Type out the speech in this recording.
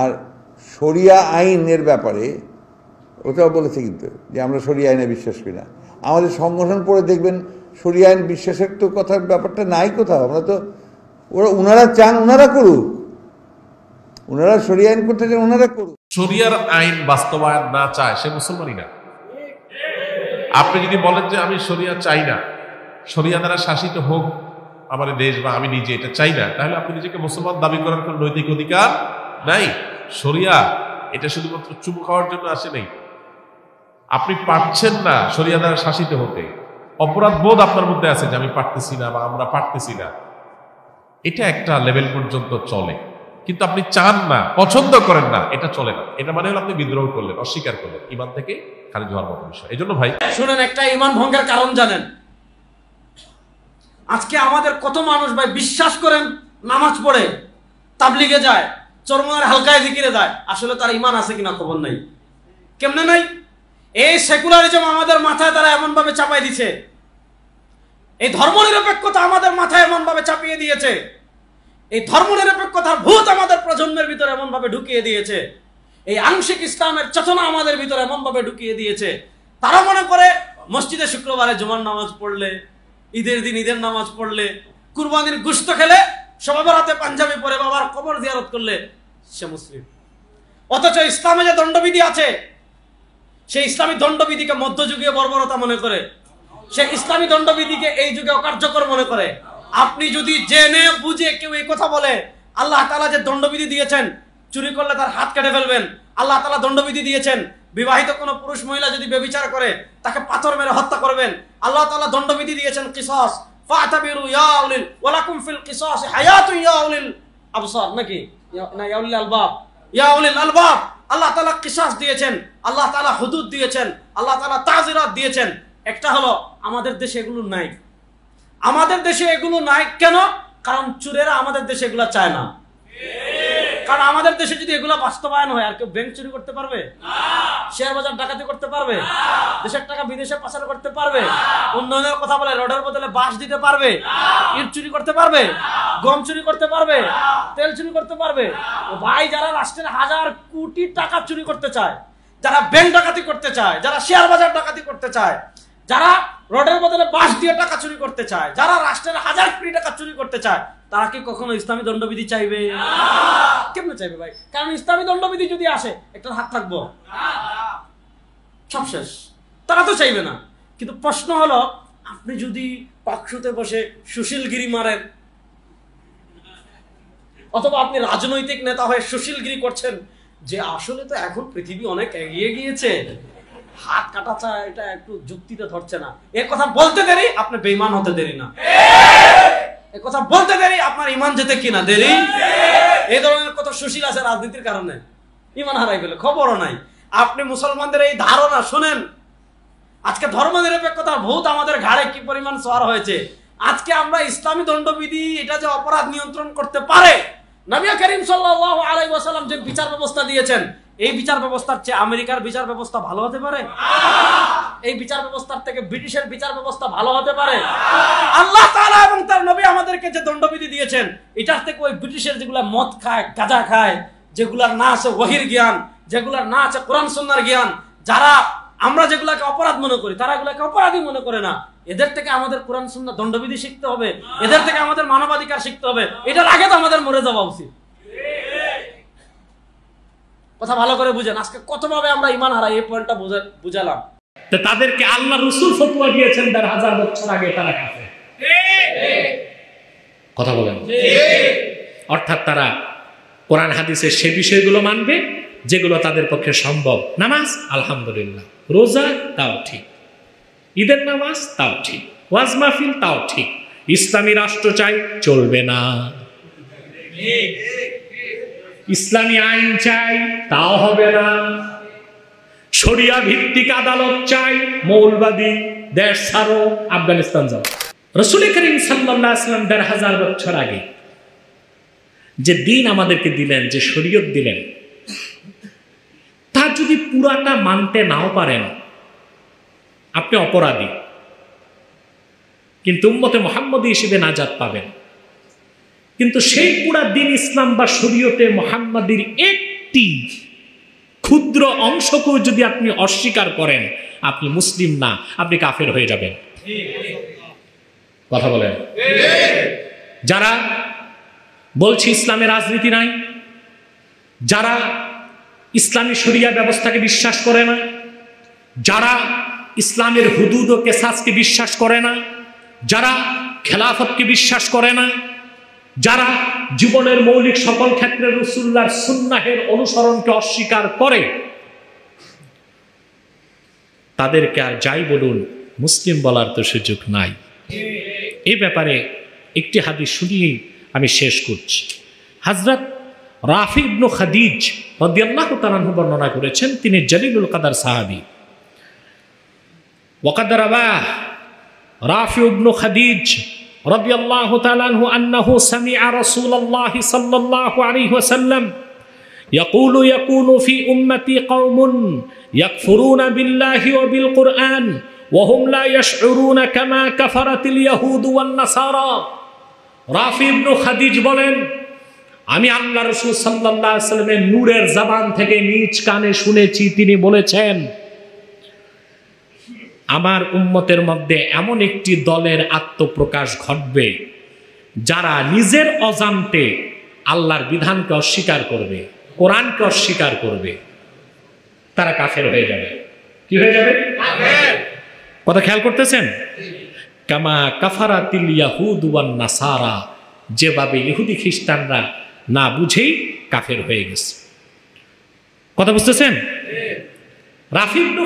আর শরিয়া আইনের ব্যাপারে ওটাও বলেছে কিন্তু যে আমরা শরিয়া আইনে বিশ্বাস করি না। আমাদের সংগঠন পড়ে দেখবেন শরিয়া আইন বিশ্বাসের তো কথার ব্যাপারটা নাই কোথাও। আমরা তো ওনারা চান ওনারা করুক, ওনারা শরিয়া আইন করতে চান ওনারা করুক। শরিয়ার আইন বাস্তবায়ন না চায় সে মুসলমানই না। আপনি যদি বলেন যে আমি শরিয়া চাই না, শরিয়া দ্বারা শাসিত হোক আমার দেশ বা আমি নিজে এটা চাই না, তাহলে আপনি নিজেকে মুসলমান দাবি করার কোন নৈতিক অধিকার নাই। শরিয়া এটা শুধুমাত্র চুমু খাওয়ার জন্য আসে নেই। আপনি পারছেন না শরিয়া দ্বারা শাসিত হতে, অপরাধ বোধ আপনার মধ্যে আছে যে আমি পারতেছি না বা আমরা পারতেছি না, এটা একটা লেভেল পর্যন্ত চলে। কিন্তু আপনি চান না, পছন্দ করেন না, এটা চলে না। এটা মানে হলো আপনি বিদ্রোহ করলেন, অস্বীকার করলেন, ঈমান থেকে খারিজ হওয়ার মতো বিষয়। এই জন্য ভাই শুনেন, একটা ঈমান ভঙ্গের কারণ জানেন? আজকে আমাদের কত মানুষ ভাই বিশ্বাস করেন নামাজ পড়ে, তাবলিগে যায়, চরমার হালকায় জিকিরে যায়, আসলে তার ঈমান আছে কিনা খবর নাই। কেমনে নাই? এই সেকুলারিজম আমাদের মাথায় তারা এমন ভাবে চাপাই দিছে, এই ধর্মনিরপেক্ষতা আমাদের মাথায় এমন ভাবে চাপিয়ে দিয়েছে, এই ধর্মনিরপেক্ষতার ভূত আমাদের প্রজন্মের ভিতরে এমন ভাবে ঢুকিয়ে দিয়েছে, এই আংশিক ইসলামের চেতনা আমাদের ভিতরে এমন ভাবে ঢুকিয়ে দিয়েছে। তারা মনে করে মসজিদে শুক্রবারে জুমার নামাজ পড়লে, ঈদের দিন ঈদের নামাজ পড়লে, কুরবানির গোশত খেলে, সবে বরাতে পাঞ্জাবি পরে বাবার কবর জিয়ারত করলে সে মুসলিম। অথচ ইসলামে যে দণ্ডবিধি আছে, সেই ইসলামী দণ্ডবিধিকে মধ্যযুগীয় বর্বরতা মনে করে, সে ইসলামী দণ্ডবিধিকে এই যুগে অকার্যকর মনে করে। আপনি যদি জেনে বুঝে কেউ এই কথা বলে, আল্লাহ তাআলা যে দণ্ডবিধি দিয়েছেন চুরি করলে তার হাত কেটে ফেলবেন, আল্লাহ তাআলা দণ্ডবিধি দিয়েছেন বিবাহিত কোনো পুরুষ মহিলা যদি ব্যভিচার করে তাকে পাথর মেরে হত্যা করবেন, আল্লাহ তাআলা দণ্ডবিধি দিয়েছেন কিসাস, ফাতাবিরু ইয়া উলিল ওয়ালাকুম ফিল কিসাস হায়াতুন ইয়া উলিল আবসার, নাকি না ইয়া উলিল আলবাব, ইয়া উলিল আলবাব। আল্লাহ তাআলা কিসাস দিয়েছেন, আল্লাহ তাআলা হুদুদ দিয়েছেন, আল্লাহ তাআলা তাযিরাত দিয়েছেন। একটা হলো আমাদের দেশে এগুলো নাই। আমাদের দেশে এগুলো নাই কেন? কারণ চোরেরা আমাদের দেশে এগুলো চায় না। কারণ আমাদের দেশে যদি এগুলো বাস্তবায়ন হয়, আর কেউ ব্যাংক চুরি করতে পারবে? শেয়ার বাজার ডাকাতি করতে পারবে? দেশের টাকা বিদেশে পাচার করতে পারবে? উন্নয়নের কথা বলে রোডের বদলে বাঁশ দিতে পারবে? ইট চুরি করতে পারবে? গম চুরি করতে পারবে? তেল চুরি করতে পারবে? ও ভাই, যারা রাষ্ট্রের হাজার কোটি টাকা চুরি করতে চায়, যারা ব্যাংক ডাকাতি করতে চায়, যারা শেয়ার বাজার ডাকাতি করতে চায়, যারা রোডের বদলে বাঁশ দিয়ে টাকা চুরি করতে চায়, যারা রাষ্ট্রের হাজার কোটি টাকা চুরি করতে চায়, তারা কি কখনো ইসলামী দণ্ডবিধি চাইবে? কেমনে চাইবে ভাই? কারণ ইসলামী দণ্ডবিধি যদি আসে, একটা হাত থাকবো, সব শেষ। তারা তো চাইবে না। কিন্তু প্রশ্ন হলো, আপনি যদি পাকশুতে বসে সুশীলগিরি মারেন, অথবা আপনি রাজনৈতিক নেতা হয়ে সুশীলগিরি করছেন যে আসলে তো এখন পৃথিবী অনেক এগিয়ে গিয়েছে, হাত কাটা চায়, এটা একটু যুক্তিতে ধরছে না, এ কথা বলতে দেরি আপনি বেঈমান হতে দেরি না, এ কথা বলতে দেরি আপনার ঈমান যেতে কিনা দেরি। এই ধরনের কত সুশীল আছে রাজনীতির কারণে ঈমান হারাই ফেলে, খবরও নাই। আপনি মুসলমানদের এই ধারণা শুনেন, আজকে ধর্মনিরপেক্ষতার ভূত আমাদের ঘাড়ে কি পরিমাণ সওয়ার হয়েছে। আজকে আমরা ইসলামী দণ্ডবিধি এটা যে অপরাধ নিয়ন্ত্রণ করতে পারে, নবী করিম সাল্লাল্লাহু আলাইহি ওয়াসাল্লাম যে বিচার ব্যবস্থা দিয়েছেন, এই বিচার ব্যবস্থার চেয়ে আমেরিকার বিচার ব্যবস্থা ভালো হতে পারে? এই বিচার ব্যবস্থার থেকে ব্রিটিশের বিচার ব্যবস্থা ভালো হতে পারে? আল্লাহ তাআলা এবং তার নবী আমাদেরকে যে দণ্ডবিধি দিয়েছেন, এটার থেকে ওই ব্রিটিশের যেগুলা মদ খায়, গাঁজা খায়, যেগুলার না আছে ওহীর জ্ঞান, যেগুলার না আছে কোরআন সুন্নাহর জ্ঞান, যারা আমরা যেগুলাকে অপরাধ মনে করি তারা এগুলাকে অপরাধী মনে করে না, এদের থেকে আমাদের কোরআন সুন্নাহ দণ্ডবিধি শিখতে হবে, এদের থেকে আমাদের মানবাধিকার শিখতে হবে। এটার আগে তো আমাদের মরে যাওয়া উচিত। কথা ভালো করে বুঝেন, আজকে কতভাবে আমরা ঈমান হারাই, এই পয়েন্টটা বুঝালাম। তাদেরকে আল্লাহ রাসূল ফতোয়া দিয়েছেন ১৫০০ বছর আগে তারা কাফের। কথা বলেন। অর্থাৎ তারা কোরআন হাদিসের সে বিষয়গুলো মানবে যেগুলো তাদের পক্ষে সম্ভব। নামাজ আলহামদুলিল্লাহ, রোজা তাও ঠিক, ঈদের নামাজ তাও ঠিক, ওয়াজ মাহফিল তাও ঠিক, ইসলামী রাষ্ট্র চাই চলবে না, ইসলামী আইন চাই তাও হবে না, শরিয়া ভিত্তিক আদালত চাই, মৌলবাদী দেশ ছাড়ো, আফগানিস্তান যাও। রাসূল করিম সাল্লাল্লাহু আলাইহি ওয়াসাল্লাম ১৫০০ বছর আগে যে দিন আমাদেরকে দিলেন, যে শরীয়ত দিলেন, তা যদি পুরাটা মানতে নাও পারেন আপনি অপরাধী, কিন্তু উম্মতে মুহাম্মদী হিসেবে নাজাত পাবেন। কিন্তু সেই পুরা দিন ইসলাম বা শরীয়তে মুহাম্মাদির একটি ক্ষুদ্র অংশকেও যদি আপনি অস্বীকার করেন, আপনি মুসলিম না, আপনি কাফের হয়ে যাবেন। কথা বলেন। যারা বলছে ইসলামে রাজনীতি নাই, যারা ইসলামী শরিয়া ব্যবস্থাকে বিশ্বাস করে না, যারা ইসলামের হুদুদ ও কেসাসকে বিশ্বাস করে না, যারা খেলাফতকে বিশ্বাস করে না, যারা জীবনের মৌলিক সকল ক্ষেত্রে রাসূলুল্লাহর সুন্নাহের অনুসরণকে অস্বীকার করে, তাদেরকে আর যাই বলুন মুসলিম বলার তো সুযোগ নাই। এই ব্যাপারে একটি হাদিস শুনিয়ে আমি শেষ করছি। হযরত রাফি ইবনে খাদিজ রাদিয়াল্লাহু তাআলা আনহু বর্ণনা করেছেন, তিনি জলিলুল কদর সাহাবী। ওয়াকাদ রাওয়া রাফি ইবনে খাদিজ রাদিয়াল্লাহু তাআলা আনহু আন্নাহু সামিআ রাসূলুল্লাহ সাল্লাল্লাহু আলাইহি ওয়াসাল্লাম ইয়াকুলু ইয়াকুনু ফি উম্মতি কওমুন ইয়াকফুরুনা বিল্লাহি ওয়া বিল কুরআন ওয়া হুম লা ইয়াশউরুনা কামা কাফারাতিল ইয়াহুদ ওয়ান নাসারা। রাফি ইবনে খাদিজ বলেন, আমি আল্লাহ রাসূল সাল্লাল্লাহু আলাইহি ওয়াসাল্লামের নূরের জবান থেকে নিজ কানে শুনেছি, তিনি বলেছেন, আমার উম্মতের মধ্যে এমন একটি দলের আত্মপ্রকাশ ঘটবে যারা নিজের অজান্তে আল্লাহর বিধানকে অস্বীকার করবে, কোরআনকে অস্বীকার করবে, তারা কাফের হয়ে যাবে। কি হয়ে যাবে? কাফের। কথা খেয়াল করতেছেন? কামা কাফারাতিল ইয়াহুদ ওয়ান নাসারা, যেভাবে ইহুদি খ্রিস্টানরা না বুঝেই কাফের হয়ে গেছে। কথা বুঝতেছেন? রাফি ইবনে